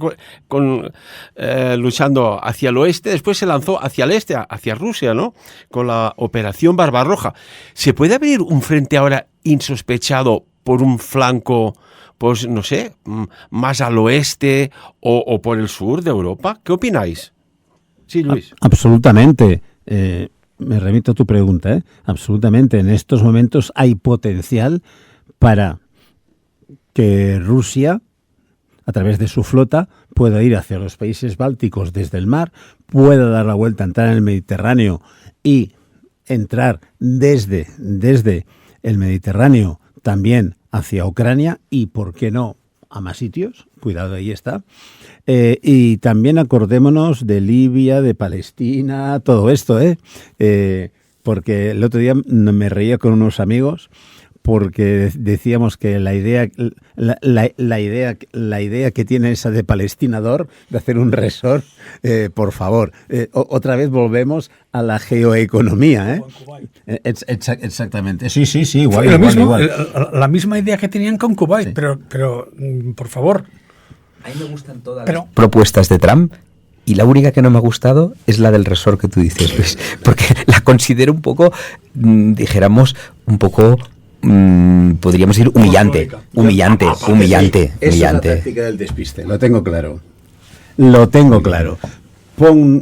luchando hacia el oeste, después se lanzó hacia el este, hacia Rusia, ¿no? Con la Operación Barbarroja. ¿Se puede abrir un frente ahora insospechado por un flanco, pues no sé, más al oeste o por el sur de Europa? ¿Qué opináis? Sí, Luis. Absolutamente. Me remito a tu pregunta, Absolutamente. En estos momentos hay potencial para que Rusia, a través de su flota, pueda ir hacia los países bálticos desde el mar, pueda dar la vuelta, entrar en el Mediterráneo y entrar desde el Mediterráneo también hacia Ucrania y, ¿por qué no?, a más sitios. Cuidado, ahí está. Y también acordémonos de Libia, de Palestina, todo esto, porque el otro día me reía con unos amigos porque decíamos que la idea que tiene esa de Palestinador, de hacer un resort, por favor, otra vez volvemos a la geoeconomía, Exactamente. Sí, igual. La misma idea que tenían con Kuwait, sí. pero por favor. A mí me gustan todas las propuestas de Trump, y la única que no me ha gustado es la del resort que tú dices, Luis, porque la considero un poco, dijéramos, un poco... podríamos decir humillante. Esa es la táctica del despiste, lo tengo claro.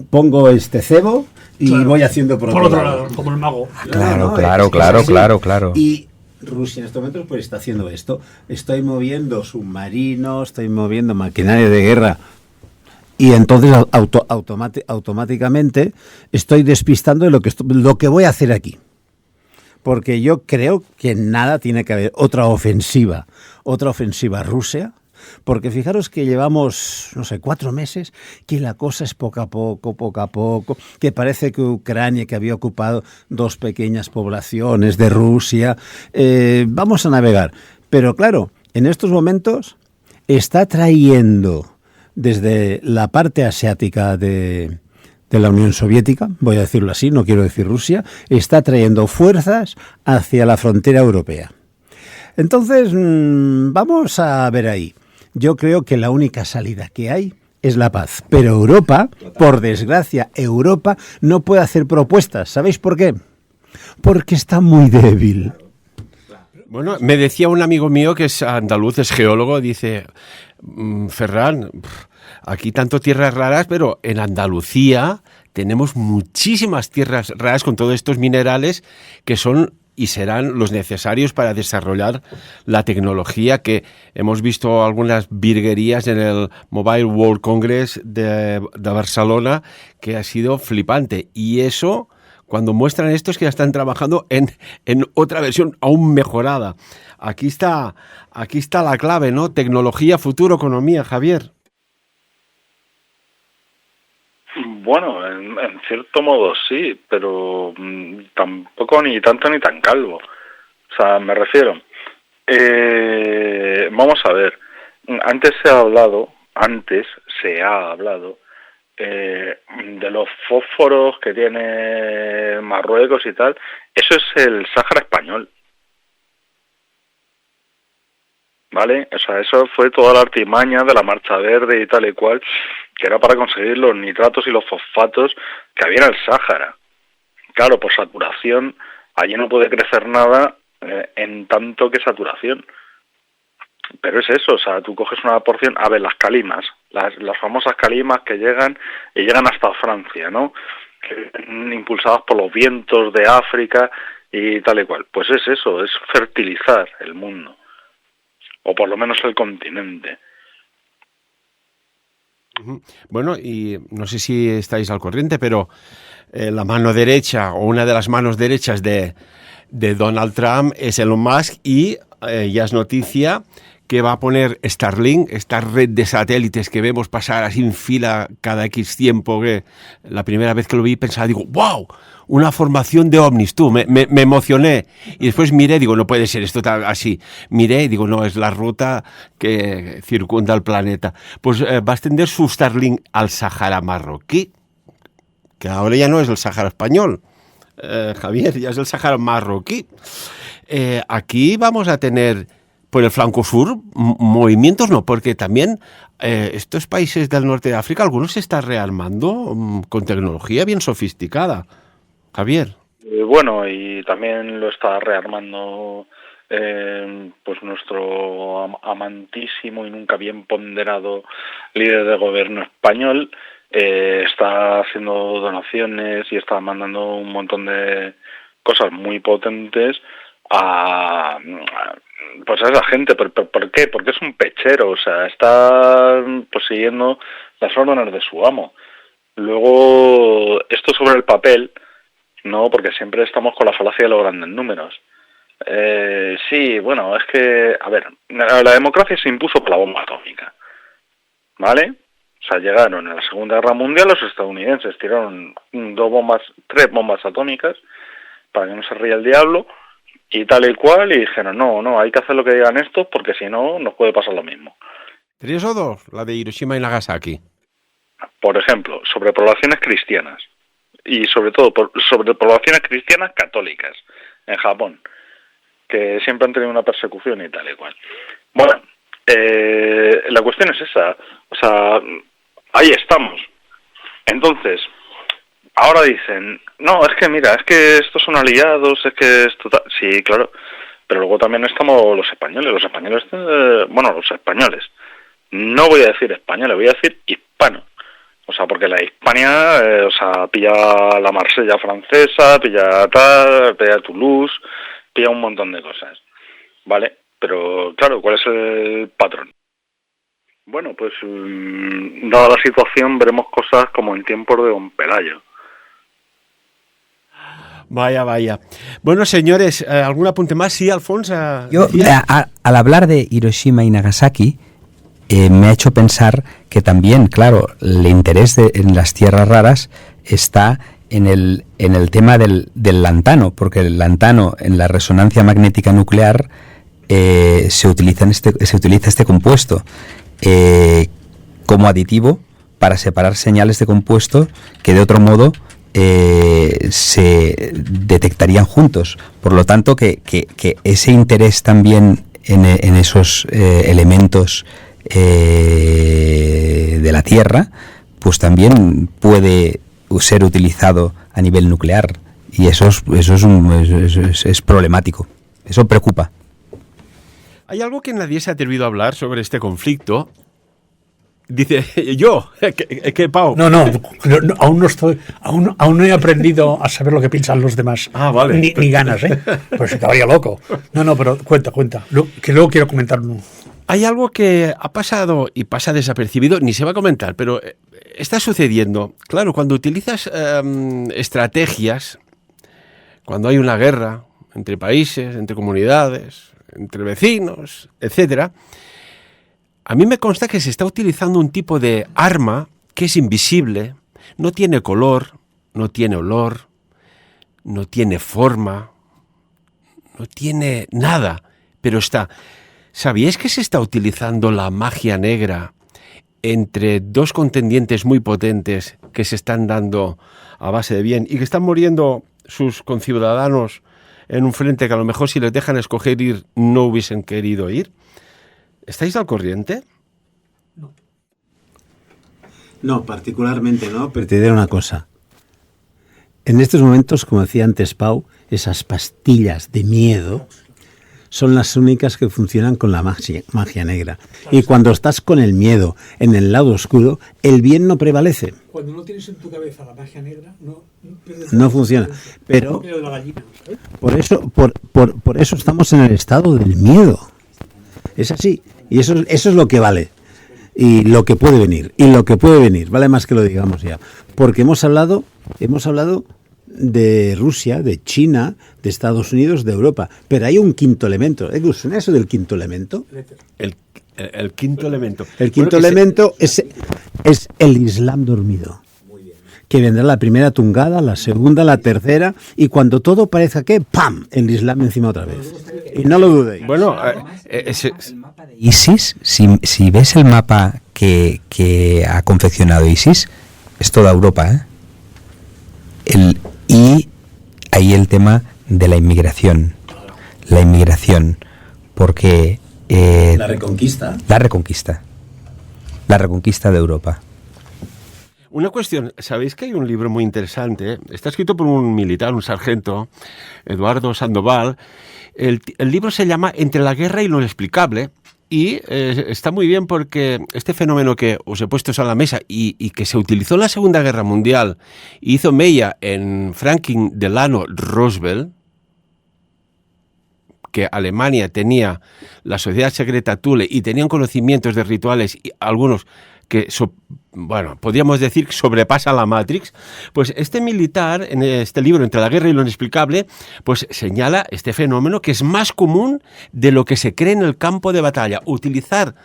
Pongo este cebo y voy haciendo por otro lado, como el mago. Claro. Y Rusia en estos momentos pues está haciendo esto. Estoy moviendo submarinos, estoy moviendo maquinaria de guerra y entonces automáticamente estoy despistando de lo que voy a hacer aquí. Porque yo creo que nada tiene que haber otra ofensiva Rusia. Porque fijaros que llevamos, 4 meses, que la cosa es poco a poco, que parece que Ucrania, que había ocupado 2 pequeñas poblaciones de Rusia, vamos a navegar. Pero claro, en estos momentos está trayendo desde la parte asiática de la Unión Soviética, voy a decirlo así, no quiero decir Rusia, está trayendo fuerzas hacia la frontera europea. Entonces, vamos a ver ahí. Yo creo que la única salida que hay es la paz. Pero Europa, por desgracia, Europa no puede hacer propuestas. ¿Sabéis por qué? Porque está muy débil. Bueno, me decía un amigo mío que es andaluz, es geólogo, dice, Ferran, aquí tanto tierras raras, pero en Andalucía tenemos muchísimas tierras raras con todos estos minerales que son y serán los necesarios para desarrollar la tecnología que hemos visto algunas virguerías en el Mobile World Congress de Barcelona, que ha sido flipante. Y eso, cuando muestran esto, es que ya están trabajando en otra versión aún mejorada. Aquí está la clave, ¿no? Tecnología, futuro, economía, Javier. Bueno, en cierto modo sí, pero tampoco ni tanto ni tan calvo. O sea, me refiero. Vamos a ver. Antes se ha hablado de los fósforos que tiene Marruecos y tal. Eso es el Sáhara español. ¿Vale? O sea, eso fue toda la artimaña de la Marcha Verde y tal y cual, que era para conseguir los nitratos y los fosfatos que había en el Sáhara. Claro, por saturación, allí no puede crecer nada en tanto que saturación. Pero es eso, o sea, tú coges una porción, a ver, las calimas, las famosas calimas que llegan hasta Francia, ¿no? Que impulsadas por los vientos de África y tal y cual. Pues es eso, es fertilizar el mundo. O por lo menos el continente. Bueno, y no sé si estáis al corriente, pero la mano derecha o una de las manos derechas de Donald Trump es Elon Musk y ya es noticia que va a poner Starlink, esta red de satélites que vemos pasar así en fila cada X tiempo, que la primera vez que lo vi pensaba, digo, ¡wow! Una formación de ovnis, me emocioné. Y después miré, digo, no puede ser esto así. Miré y digo, no, es la ruta que circunda el planeta. Pues va a extender su Starlink al Sáhara marroquí, que ahora ya no es el Sáhara español, Javier, ya es el Sáhara marroquí. Aquí vamos a tener, por el flanco sur, movimientos, no, porque también estos países del norte de África, algunos se están rearmando con tecnología bien sofisticada. Javier. Bueno, y también lo está rearmando pues nuestro amantísimo y nunca bien ponderado líder de gobierno español. Está haciendo donaciones y está mandando un montón de cosas muy potentes a esa gente. ¿Por qué? Porque es un pechero, o sea, está pues siguiendo las órdenes de su amo. Luego, esto sobre el papel, no, porque siempre estamos con la falacia de los grandes números. Sí, bueno, es que, a ver, la democracia se impuso por la bomba atómica, ¿vale? O sea, llegaron en la Segunda Guerra Mundial los estadounidenses, tiraron 3 bombas atómicas para que no se ría el diablo y tal y cual, y dijeron, no, hay que hacer lo que digan estos porque si no nos puede pasar lo mismo. 3 o 2, la de Hiroshima y Nagasaki. Por ejemplo, sobre poblaciones cristianas. Y sobre todo sobre poblaciones cristianas católicas en Japón, que siempre han tenido una persecución y tal y cual. Bueno, la cuestión es esa, o sea, ahí estamos. Entonces, ahora dicen, no, es que mira, es que estos son aliados, es que esto... Sí, claro, pero luego también estamos los españoles, los españoles, no voy a decir españoles, voy a decir hispanos. O sea, porque la Hispania, pilla la Marsella francesa, pilla Toulouse, pilla un montón de cosas. Vale, pero claro, ¿cuál es el patrón? Bueno, pues dada la situación veremos cosas como en tiempos de Don Pelayo. Vaya. Bueno, señores, ¿algún apunte más? Sí, Alfonso. Yo, al hablar de Hiroshima y Nagasaki, me ha hecho pensar que también, claro, el interés en las tierras raras está en el tema del lantano, porque el lantano en la resonancia magnética nuclear se utiliza este compuesto como aditivo para separar señales de compuesto que de otro modo se detectarían juntos. Por lo tanto, que ese interés también en esos elementos de la Tierra, pues también puede ser utilizado a nivel nuclear, y eso es problemático. Eso preocupa. Hay algo que nadie se ha atrevido a hablar sobre este conflicto. Dice, yo, ¿qué Pau? No, aún no estoy, aún no he aprendido a saber lo que piensan los demás. Ah, vale. Ni ganas, pues se acabaría loco. No, pero cuenta, que luego quiero comentar uno. Hay algo que ha pasado y pasa desapercibido, ni se va a comentar, pero está sucediendo. Claro, cuando utilizas estrategias, cuando hay una guerra entre países, entre comunidades, entre vecinos, etcétera, a mí me consta que se está utilizando un tipo de arma que es invisible, no tiene color, no tiene olor, no tiene forma, no tiene nada, pero está. ¿Sabíais que se está utilizando la magia negra entre dos contendientes muy potentes que se están dando a base de bien y que están muriendo sus conciudadanos en un frente que a lo mejor si les dejan escoger ir no hubiesen querido ir? ¿Estáis al corriente? No, particularmente no, pero te diré una cosa. En estos momentos, como decía antes Pau, esas pastillas de miedo son las únicas que funcionan con la magia negra. Y cuando estás con el miedo en el lado oscuro, el bien no prevalece. Cuando no tienes en tu cabeza la magia negra, no funciona. Pero por eso estamos en el estado del miedo. Es así. Y eso es lo que vale. Y lo que puede venir. Y lo que puede venir. Vale más que lo digamos ya. Porque hemos hablado de Rusia, de China, de Estados Unidos, de Europa. Pero hay un quinto elemento. ¿Suena eso del quinto elemento? El quinto elemento. El quinto elemento es el Islam dormido. Que vendrá la primera tungada, la segunda, la tercera, y cuando todo parezca que ¡pam! El Islam encima otra vez. Y no lo dudéis. Bueno, ISIS, si ves el mapa que ha confeccionado ISIS, es toda Europa, y ahí el tema de la inmigración, porque la reconquista de Europa. Una cuestión, ¿sabéis que hay un libro muy interesante? Está escrito por un militar, un sargento, Eduardo Sandoval. El libro se llama Entre la guerra y lo inexplicable, y está muy bien porque este fenómeno que os he puesto a la mesa y que se utilizó en la Segunda Guerra Mundial y hizo mella en Franklin Delano Roosevelt, que Alemania tenía la sociedad secreta Thule y tenían conocimientos de rituales, y algunos que, podríamos decir que sobrepasa la Matrix, pues este militar, en este libro, Entre la guerra y lo inexplicable, pues señala este fenómeno que es más común de lo que se cree en el campo de batalla. Utilizar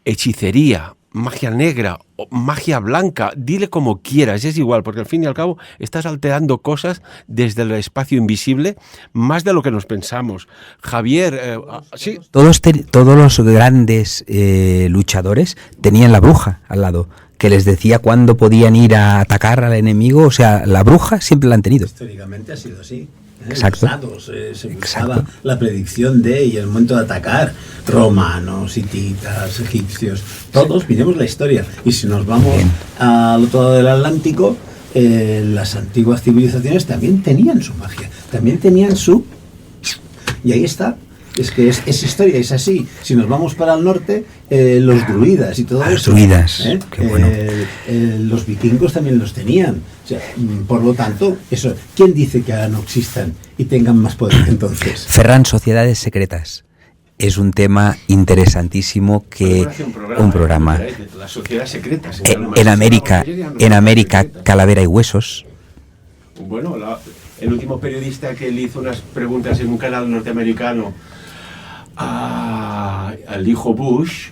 hechicería, magia negra o magia blanca, dile como quieras, es igual, porque al fin y al cabo estás alterando cosas desde el espacio invisible más de lo que nos pensamos. Javier, sí. Todos los grandes luchadores tenían la bruja al lado, que les decía cuándo podían ir a atacar al enemigo. O sea, la bruja siempre la han tenido. Históricamente ha sido así. Exacto. Se buscaba la predicción y el momento de atacar. Romanos, hititas, egipcios, todos miremos la historia. Y si nos vamos al otro lado del Atlántico, las antiguas civilizaciones también tenían su magia, también tenían su... Y ahí está. Es que es historia, es así. Si nos vamos para el norte, los druidas y todo eso. Los druidas, qué bueno. Los vikingos también los tenían. O sea, por lo tanto, eso. ¿Quién dice que ahora no existan y tengan más poder que entonces? Ferran, sociedades secretas. es un tema interesantísimo que un programa. Las sociedades secretas. En América, Calavera y Huesos. Bueno, el último periodista que le hizo unas preguntas en un canal norteamericano al hijo Bush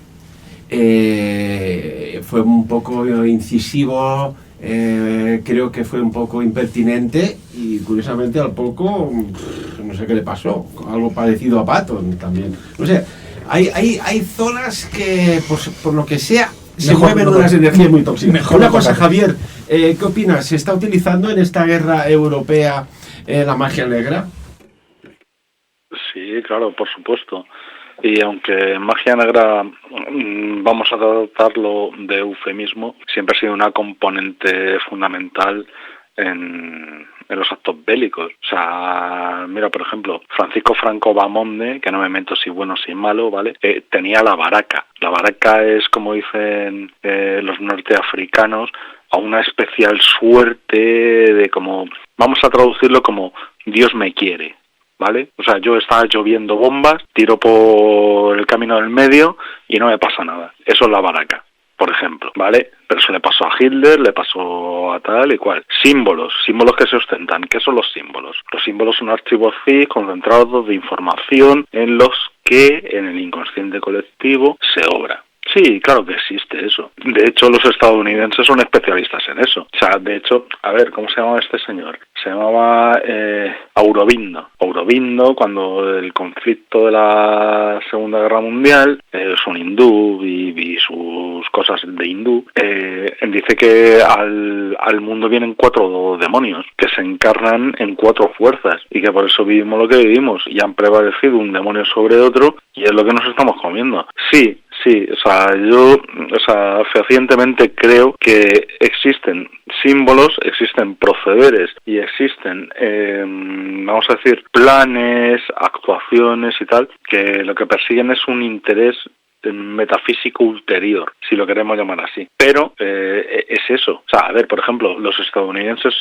fue un poco incisivo, creo que fue un poco impertinente y curiosamente al poco, no sé qué le pasó, algo parecido a Patton también. No sé, hay zonas que por lo que sea se mueven unas energías muy tóxicas. Una cosa, Javier, ¿qué opinas? ¿Se está utilizando en esta guerra europea la magia negra? Sí, claro, por supuesto. Y aunque magia negra, vamos a tratarlo de eufemismo, siempre ha sido una componente fundamental en los actos bélicos. O sea, mira, por ejemplo, Francisco Franco Bamonde, que no me meto si bueno o si malo, ¿vale? Tenía la baraca. La baraca es, como dicen los norteafricanos, a una especial suerte de como, vamos a traducirlo como Dios me quiere, ¿vale? O sea, yo estaba lloviendo bombas, tiro por el camino del medio y no me pasa nada. Eso es la baraca, por ejemplo, ¿vale? Pero eso le pasó a Hitler, le pasó a tal y cual. Símbolos que se ostentan. ¿Qué son los símbolos? Los símbolos son archivos FIS concentrados de información en los que en el inconsciente colectivo se obra. Sí, claro que existe eso. De hecho, los estadounidenses son especialistas en eso. O sea, de hecho, a ver, ¿cómo se llamaba este señor? Se llamaba Aurobindo. Aurobindo, cuando el conflicto de la Segunda Guerra Mundial, es un hindú y sus cosas de hindú, dice que al mundo vienen 4 demonios que se encarnan en 4 fuerzas y que por eso vivimos lo que vivimos y han prevalecido un demonio sobre otro y es lo que nos estamos comiendo. Sí, o sea, yo, fehacientemente creo que existen símbolos, existen procederes y existen, vamos a decir, planes, actuaciones y tal, que lo que persiguen es un interés metafísico ulterior, si lo queremos llamar así. Pero es eso. O sea, a ver, por ejemplo, los estadounidenses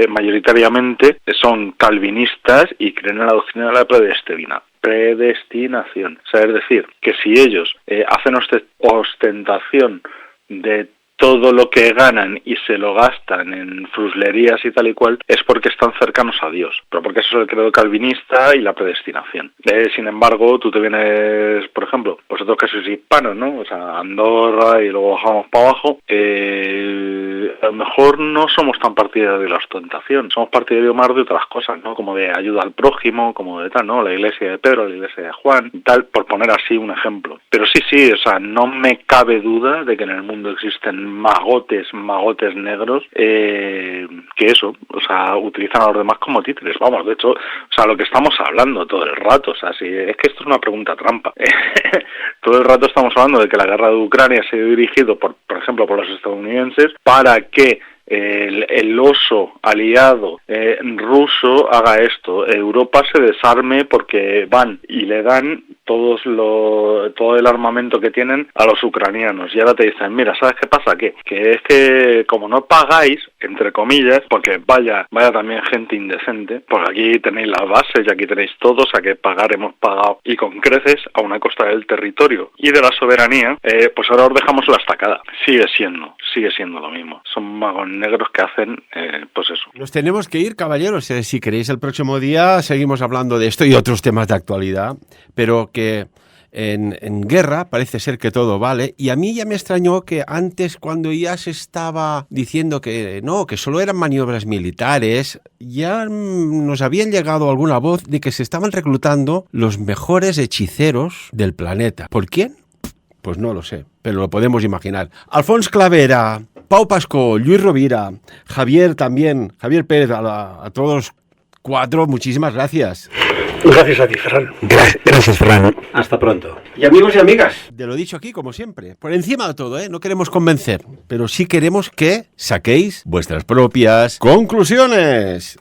mayoritariamente son calvinistas y creen en la doctrina de la predestinación. O sea, es decir, que si ellos hacen ostentación de todo lo que ganan y se lo gastan en fruslerías y tal y cual, es porque están cercanos a Dios, pero porque eso es el credo calvinista y la predestinación. Sin embargo, tú te vienes, por ejemplo, vosotros que sois hispanos, ¿no? O sea, Andorra y luego bajamos para abajo, a lo mejor no somos tan partidarios de la ostentación, somos partidarios más de otras cosas, ¿no? Como de ayuda al prójimo, como de tal, ¿no? La iglesia de Pedro, la iglesia de Juan, y tal, por poner así un ejemplo. Pero sí, o sea, no me cabe duda de que en el mundo existen magotes negros que eso, o sea, utilizan a los demás como títeres. Vamos, de hecho, o sea, lo que estamos hablando todo el rato, o sea, si es que esto es una pregunta trampa. Todo el rato estamos hablando de que la guerra de Ucrania se ha dirigido, por ejemplo, por los estadounidenses, para que el oso aliado ruso haga esto. Europa se desarme porque van y le dan todo el armamento que tienen a los ucranianos. Y ahora te dicen, mira, ¿sabes qué pasa? Que es que como no pagáis, entre comillas, porque vaya también gente indecente, porque aquí tenéis las bases y aquí tenéis todo, o sea que pagar hemos pagado y con creces a una costa del territorio y de la soberanía, pues ahora os dejamos la estacada. Sigue siendo lo mismo. Son magos negros que hacen, pues eso. Nos tenemos que ir, caballeros. Si queréis, el próximo día seguimos hablando de esto y otros temas de actualidad, pero que en guerra parece ser que todo vale, y a mí ya me extrañó que antes, cuando ya se estaba diciendo que no, que solo eran maniobras militares, ya nos habían llegado alguna voz de que se estaban reclutando los mejores hechiceros del planeta. ¿Por quién? Pues no lo sé, pero lo podemos imaginar. Alfons Clavera, Pau Pascó, Lluís Rovira, Javier también, Javier Pérez, a todos 4, muchísimas gracias. Gracias a ti, Ferran. Gracias, Ferran. Hasta pronto. Y amigos y amigas, de lo dicho aquí, como siempre, por encima de todo, no queremos convencer, pero sí queremos que saquéis vuestras propias conclusiones.